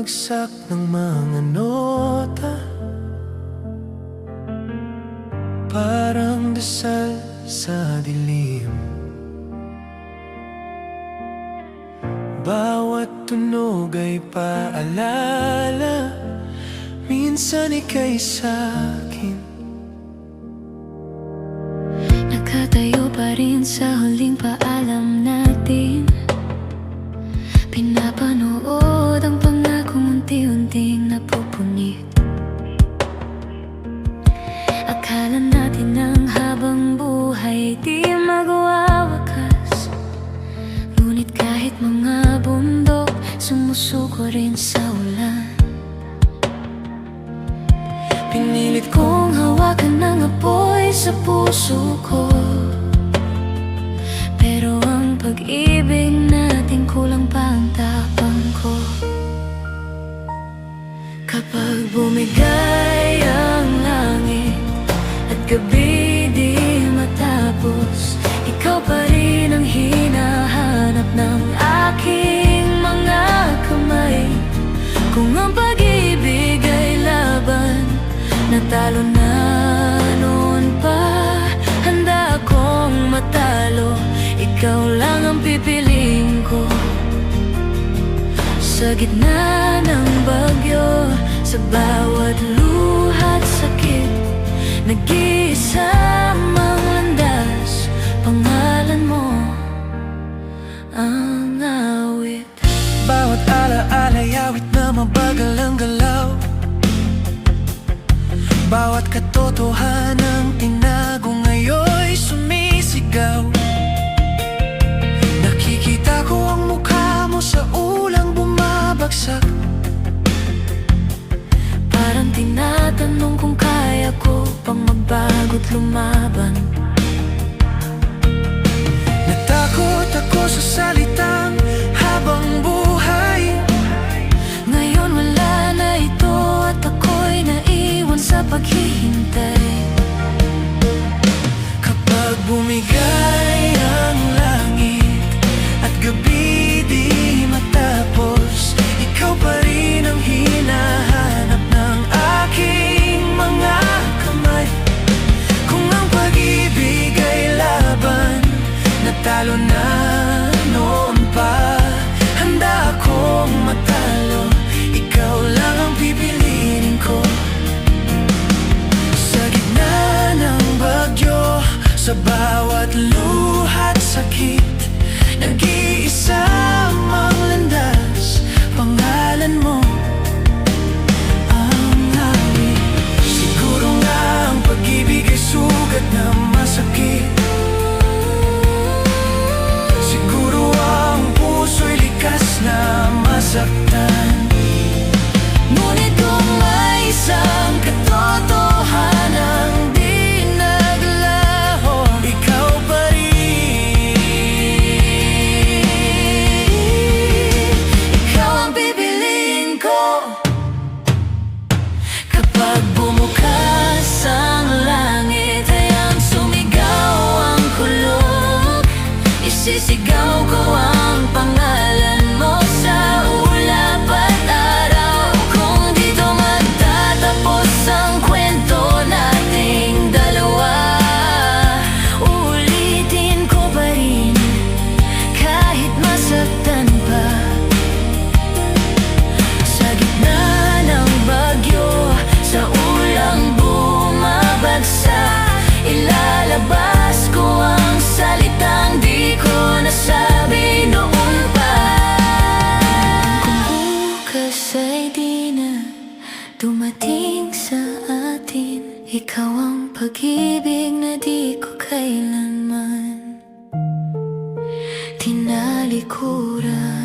bumabagsak ng mga nota, parang dasal sa dilim. Bawat tunog ay paalala, minsan ika'y sa'kin. Nakatayo pa rin sa huling paalam natin, pinapanood ang pangakong unti-unting napupunit. Akala natin ang habang buhay di magwawakas, ngunit kahit mga bundok sumusuko rin sa ulan. Pinilit kong hawakan ang apoy sa puso ko, pero ang pag-ibig natin kulang pa ang tapang ko. Kapag bumigay ang langit at gabi di matapos, ikaw pa rin ang hinahanap ng aking mga kamay. Kung ang pag-ibig ay laban, natalo na noon pa. Handa akong matalo, ikaw lang ang pipiliin ko. Sa gitna ng bagyo, sa bawat luha't sakit, nag-iisa mang landas, pangalan mo ang awit. Bawat ala-ala'y awit na mabagal ang galaw, bawat katotohanang tinago ngayon'y sumisigaw. Nakikita ko ang mukha mo sa ulang bumabagsak, parang tinatanong kung kaya ko pang magbago't lumaban. natakot ako sa salitang habang buhay. Ngayon wala na ito at ako'y naiwan sa paghihintay. Kapag bumigay ang langit at gabi di matapos, ikaw pa rin ang hinahanap ng aking mga kamay. Kung ang pag-ibig ay laban, natalo na noon pa. Handa akong matalo, ikaw lang ang pipiliin ko. Sa gitna ng bagyo, sa bawat luha't sakit, nag-iisa mang landas, pangalan mo ang awit. Siguro nga ang pag-ibig ay sugat na masakit, siguro ang puso'y likas na masaktan. Ngunit kung may isang katotohanang di naglaho, Ikaw pa rin, ikaw ang pipiliin ko. Kapag bumukas ang langit, hayang sumigaw ang kulog. Isisigaw ko ang pangalan mo sa ulap at araw. Kung dito magtatapos ang kwento nating dalawa, uulitin ko pa rin kahit masaktan pa. Sa gitna ng bagyo, sa ulang bumabagsak, ilalabas ko ang salitang di ko nasabi noon pa. Kung bukas ay di na dumating sa atin, ikaw ang pag-ibig na di ko kailanman tinalikuran.